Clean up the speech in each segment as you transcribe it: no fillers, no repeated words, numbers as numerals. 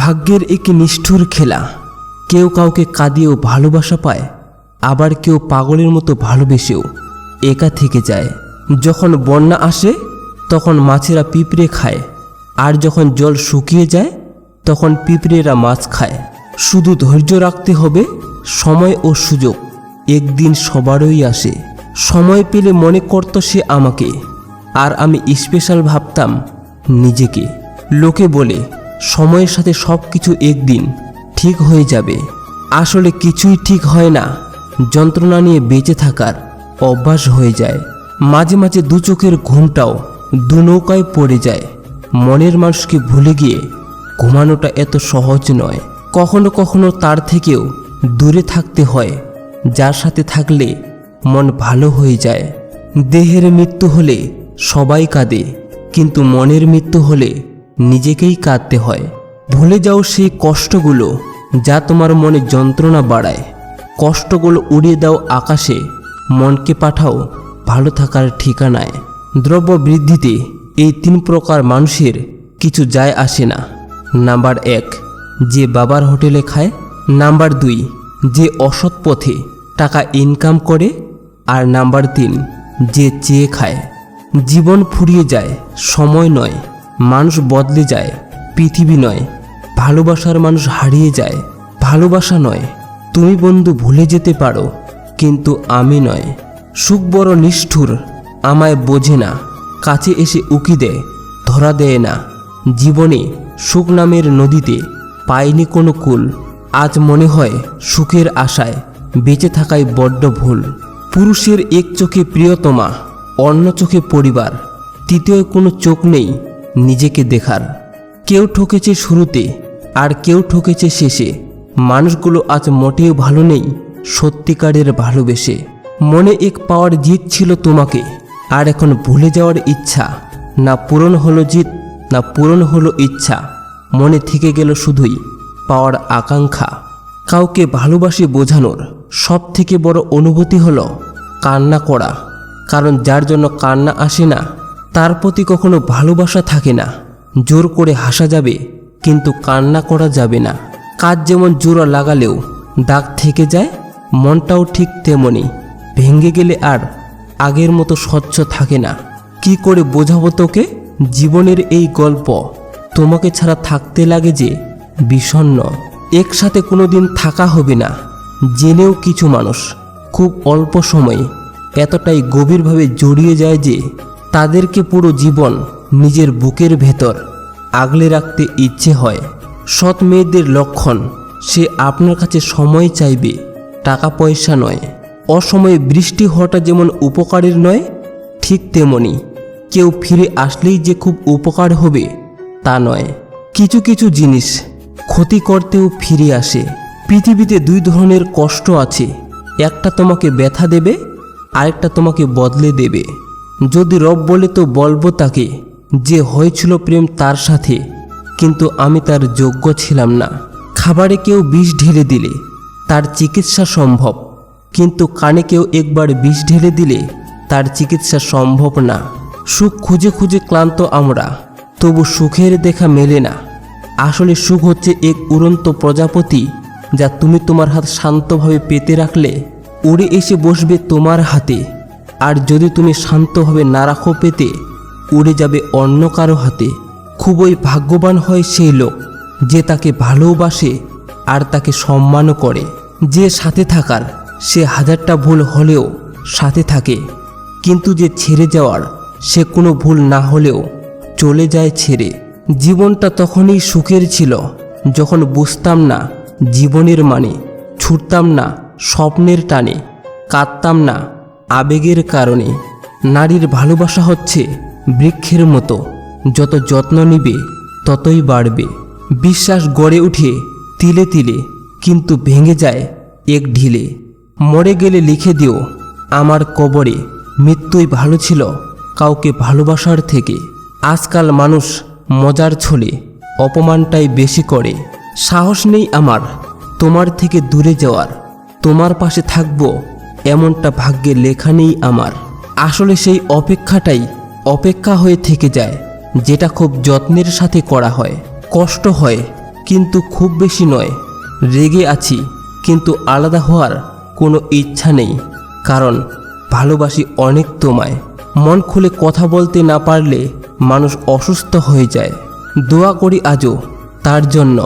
ভাগ্যের এক নিষ্ঠুর খেলা। কেউ কাউকে কাঁদিয়েও ভালোবাসা পায়, আবার কেউ পাগলের মতো ভালোবেসেও একা থেকে যায়। যখন বন্যা আসে তখন মাছেরা পিঁপড়ে খায়, আর যখন জল শুকিয়ে যায় তখন পিঁপড়েরা মাছ খায়। শুধু ধৈর্য রাখতে হবে, সময় ও সুযোগ একদিন সবারই আসে। সময় পেলে মনে করত সে আমাকে, আর আমি স্পেশাল ভাবতাম নিজেকে। লোকে বলে সময়ের সাথে সব কিছু একদিন ঠিক হয়ে যাবে, আসলে কিছুই ঠিক হয় না। যন্ত্রণা নিয়ে বেঁচে থাকার অভ্যাস হয়ে যায়। মাঝে মাঝে দু চোখের ঘুমটাও দু নৌকায় পড়ে যায়। মনের মানুষকে ভুলে গিয়ে ঘুমানোটা এত সহজ নয়। কখনো কখনো তার থেকেও দূরে থাকতে হয়, যার সাথে থাকলে মন ভালো হয়ে যায়। দেহের মৃত্যু হলে সবাই কাঁদে, কিন্তু মনের মৃত্যু হলে নিজেকেই কাঁদতে হয়। ভুলে যাও সেই কষ্টগুলো যা তোমার মনে যন্ত্রণা বাড়ায়। কষ্টগুলো উড়িয়ে দাও আকাশে, মনকে পাঠাও ভালো থাকার ঠিকানায়। দ্রব্য বৃদ্ধিতে এই 3 প্রকার মানুষের কিছু যায় আসে না। নাম্বার 1, যে বাবার হোটেলে খায়। নাম্বার 2, যে অসৎ পথে টাকা ইনকাম করে। আর নাম্বার 3, যে চেয়ে খায়। জীবন ফুরিয়ে যায়, সময় নয়। মানুষ বদলে যায়, পৃথিবী নয়। ভালোবাসার মানুষ হারিয়ে যায়, ভালোবাসা নয়। তুমি বন্ধু ভুলে যেতে পারো, কিন্তু আমি নয়। সুখ বড় নিষ্ঠুর, আমায় বোঝে না। কাছে এসে উকি দেয়, ধরা দেয় না। জীবনে সুখ নামের নদীতে পাইনি কোনো কূল। আজ মনে হয় সুখের আশায় বেঁচে থাকাই বড্ড ভুল। পুরুষের এক চোখে প্রিয়তমা, অন্য চোখে পরিবার, তৃতীয় কোনো চোখ নেই নিজেকে দেখার। কেউ ঠকেছে শুরুতে, আর কেউ ঠকেছে শেষে। মানুষগুলো আজ মোটেও ভালো নেই সত্যিকারের ভালোবেসে। মনে এক পাওয়ার জিত ছিল তোমাকে, আর এখন ভুলে যাওয়ার ইচ্ছা। না পূরণ হলো জিত, না পূরণ হলো ইচ্ছা। মনে থেকে গেল শুধুই পাওয়ার আকাঙ্ক্ষা। কাউকে ভালোবাসি বোঝানোর সব থেকে বড় অনুভূতি হলো কান্না করা। কারণ যার জন্য কান্না আসে না, তার প্রতি কখনো ভালোবাসা থাকে না। জোর করে হাসা যাবে, কিন্তু কান্না করা যাবে না। কাজ যেমন জোড়া লাগালেও দাগ থেকে যায়, মনটাও ঠিক তেমনি। ভেঙে গেলে আর আগের মতো স্বচ্ছ থাকে না। কি করে বোঝাবো তোকে জীবনের এই গল্প? তোমাকে ছাড়া থাকতে লাগে যে বিষণ্ণ। একসাথে কোনোদিন থাকা হবে না জেনেও কিছু মানুষ খুব অল্প সময়ে এতটাই গভীরভাবে জড়িয়ে যায় যে তাদেরকে পুরো জীবন নিজের বুকের ভেতর আগলে রাখতে ইচ্ছে হয়। সৎ মেয়েদের লক্ষণ, সে আপনার কাছে সময় চাইবে, টাকা পয়সা নয়। অসময়ে বৃষ্টি হওয়াটা যেমন উপকারের নয়, ঠিক তেমনি কেউ ফিরে আসলেই যে খুব উপকার হবে তা নয়। কিছু কিছু জিনিস ক্ষতি করতেও ফিরে আসে। পৃথিবীতে 2 ধরনের কষ্ট আছে, একটা তোমাকে ব্যথা দেবে, আরেকটা তোমাকে বদলে দেবে। যদি রব বলে তো বলবো তাকে, যে হয়েছিল প্রেম তার সাথে, কিন্তু আমি তার যোগ্য ছিলাম না। খাবারে কেউ বিষ ঢেলে দিলে তার চিকিৎসা সম্ভব, কিন্তু কানে কেউ একবার বিষ ঢেলে দিলে তার চিকিৎসা সম্ভব না। সুখ খুঁজে খুঁজে ক্লান্ত আমরা, তবু সুখের দেখা মেলে না। আসলে সুখ হচ্ছে এক উড়ন্ত প্রজাপতি, যা তুমি তোমার হাত শান্তভাবে পেতে রাখলে উড়ে এসে বসবে তোমার হাতে। আর যদি তুমি শান্তভাবে না রাখো পেতে, উড়ে যাবে অন্য কারো হাতে। খুবই ভাগ্যবান হয় সেই লোক যে তাকে ভালোবাসে আর তাকে সম্মানও করে। যে সাথে থাকার, সে 1000টা ভুল হলেও সাথে থাকে, কিন্তু যে ছেড়ে যাওয়ার, সে কোনো ভুল না হলেও চলে যায় ছেড়ে। জীবনটা তখনই সুখের ছিল যখন বুঝতাম না জীবনের মানে, ছুটতাম না স্বপ্নের টানে, কাঁদতাম না আবেগের কারণে। নারীর ভালোবাসা হচ্ছে বৃক্ষের মতো, যত যত্ন নিবে ততই বাড়বে। বিশ্বাস গড়ে উঠে তিলে তিলে, কিন্তু ভেঙে যায় এক ঢিলে। মরে গেলে লিখে দিও আমার কবরে, মৃত্যুই ভালো ছিল কাউকে ভালোবাসার থেকে। আজকাল মানুষ মজার ছলে অপমানটাই বেশি করে। সাহস নেই আমার তোমার থেকে দূরে যাওয়ার, তোমার পাশে থাকবো এমনটা ভাগ্যে লেখা নেই আমার। আসলে সেই অপেক্ষাটাই অপেক্ষা হয়ে থেকে যায়, যেটা খুব যত্নের সাথে করা হয়। কষ্ট হয়, কিন্তু খুব বেশি নয়। রেগে আছি, কিন্তু আলাদা হওয়ার কোনো ইচ্ছা নেই, কারণ ভালোবাসি অনেক তোমায়। মন খুলে কথা বলতে না পারলে মানুষ অসুস্থ হয়ে যায়। দোয়া করি আজও তার জন্য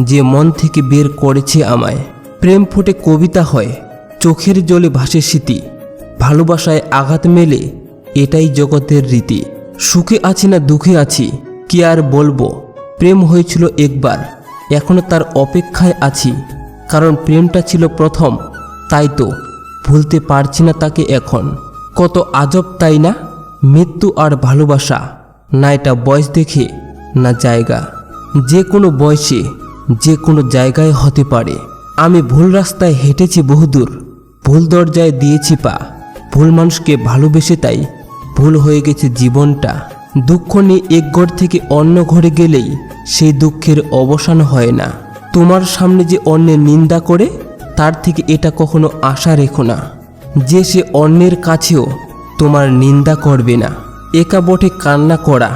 যে মন থেকে বের করেছে আমায়। প্রেম ফুটে কবিতা হয়, চোখের জলে ভাসে স্মৃতি। ভালোবাসায় আঘাত মেলে, এটাই জগতের রীতি। সুখে আছি না দুঃখে আছি, কি আর বলবো। প্রেম হয়েছিল একবার, এখনো তার অপেক্ষায় আছি। কারণ প্রেমটা ছিল প্রথম, তাই তো ভুলতে পারছি না তাকে এখন। কত আজব তাই না, মৃত্যু আর ভালোবাসা। না এটা বয়স দেখে, না জায়গা। যে কোনো বয়সে, যে কোনো জায়গায় হতে পারে। আমি ভুল রাস্তায় হেঁটেছি বহুদূর, ভুল দরজায় দিয়েছি পা। ভুল মানুষকে ভালোবেসে তাই ভুল হয়ে গেছে জীবনটা। দুঃখ নিয়ে এক ঘর থেকে অন্য ঘরে গেলেই সেই দুঃখের অবসান হয় না। তোমার সামনে যে অন্যের নিন্দা করে, তার থেকে এটা কখনো আশা রেখো না যে সে অন্যের কাছেও তোমার নিন্দা করবে না। একা বটে কান্না করা,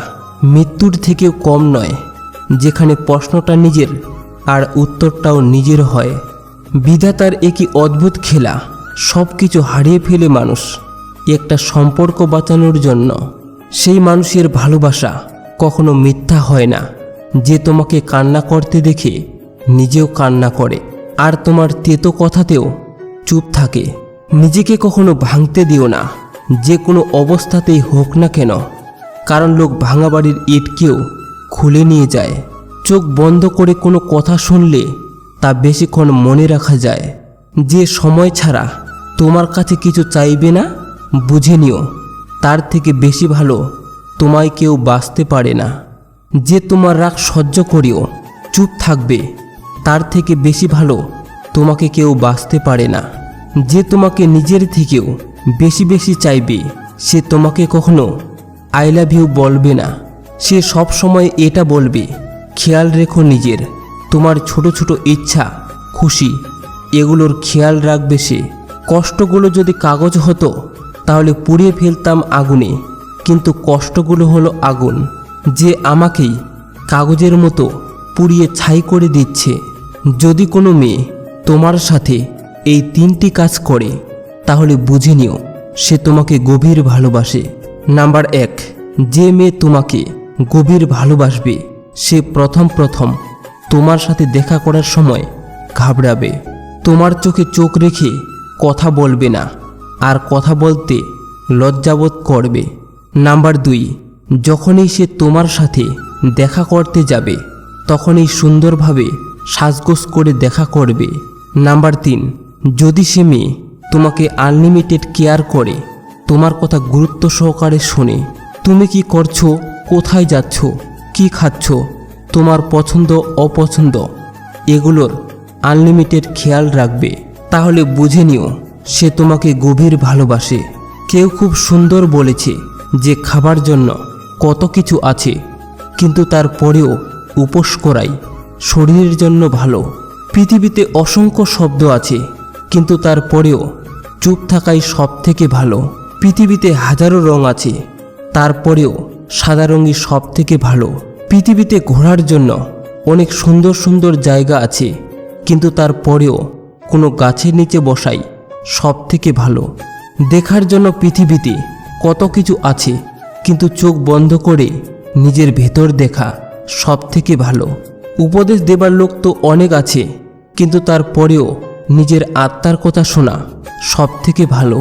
মৃত্যুর থেকেও কম নয়, যেখানে প্রশ্নটা নিজের আর উত্তরটাও নিজের হয়। বিধাতার একই অদ্ভুত খেলা, সব কিছু হারিয়ে ফেলে মানুষ একটা সম্পর্ক বাঁচানোর জন্য। সেই মানুষের ভালোবাসা কখনো মিথ্যা হয় না, যে তোমাকে কান্না করতে দেখে নিজেও কান্না করে, আর তোমার তেতো কথাতেও চুপ থাকে। নিজেকে কখনো ভাঙতে দিও না, যে কোনো অবস্থাতেই হোক না কেন, কারণ লোক ভাঙা বাড়ির ইটকেও খুলে নিয়ে যায়। চোখ বন্ধ করে কোনো কথা শুনলে তা বেশিক্ষণ মনে রাখা যায়। যে সময় ছাড়া তোমার কাছে কিছু চাইবে না, বুঝে নিও তার থেকে বেশি ভালো তোমায় কেউ বাঁচতে পারে না। যে তোমার রাগ সহ্য করেও চুপ থাকবে, তার থেকে বেশি ভালো তোমাকে কেউ বাঁচতে পারে না। যে তোমাকে নিজের থেকেও বেশি বেশি চাইবে, সে তোমাকে কখনো আই লাভ ইউ বলবে না। সে সব সময় এটা বলবে, খেয়াল রেখো নিজের। তোমার ছোট ছোট ইচ্ছা, খুশি, এগুলোর খেয়াল রাখবে সে। কষ্টগুলো যদি কাগজ হতো, তাহলে পুড়িয়ে ফেলতাম আগুনে, কিন্তু কষ্টগুলো হলো আগুন, যে আমাকেই কাগজের মতো পুড়িয়ে ছাই করে দিচ্ছে। যদি কোনো মেয়ে তোমার সাথে এই 3টি কাজ করে, তাহলে বুঝে নিও সে তোমাকে গভীর ভালোবাসে। নাম্বার 1, যে মেয়ে তোমাকে গভীর ভালোবাসবে, সে প্রথম তোমার সাথে দেখা করার সময় ঘাবড়াবে, তোমার চোখে চোখ রেখে কথা বলবে না, আর কথা বলতে লজ্জাবোধ করবে। নাম্বার 2, যখনই সে তোমার সাথে দেখা করতে যাবে, তখনই সুন্দরভাবে সাজগোজ করে দেখা করবে। নাম্বার 3, যদি সে মেয়ে তোমাকে আনলিমিটেড কেয়ার করে, তোমার কথা গুরুত্ব সহকারে শোনে, তুমি কি করছো, কোথায় যাচ্ছ, কি খাচ্ছ, তোমার পছন্দ অপছন্দ, এগুলোর আনলিমিটেড খেয়াল রাখবে, তাহলে বুঝে নিও সে তোমাকে গভীর ভালোবাসে। কেউ খুব সুন্দর বলেছে যে খাবার জন্য কত কিছু আছে, কিন্তু তারপরেও উপোস করাই শরীরের জন্য ভালো। পৃথিবীতে অসংখ্য শব্দ আছে, কিন্তু তারপরেও চুপ থাকাই সব থেকে ভালো। পৃথিবীতে হাজারো রং আছে, তারপরেও সাদা রঙই সব থেকে ভালো। পৃথিবীতে ঘোরার জন্য অনেক সুন্দর সুন্দর জায়গা আছে, কিন্তু তারপরেও কোনো গাছের নিচে বসাই সব থেকে ভালো। দেখার জন্য পৃথিবীতে কত কিছু আছে, কিন্তু চোখ বন্ধ করে নিজের ভেতর দেখা সব থেকে ভালো। উপদেশ দেবার লোক তো অনেক আছে, কিন্তু তারপরেও নিজের আত্মার কথা শোনা সব থেকে ভালো।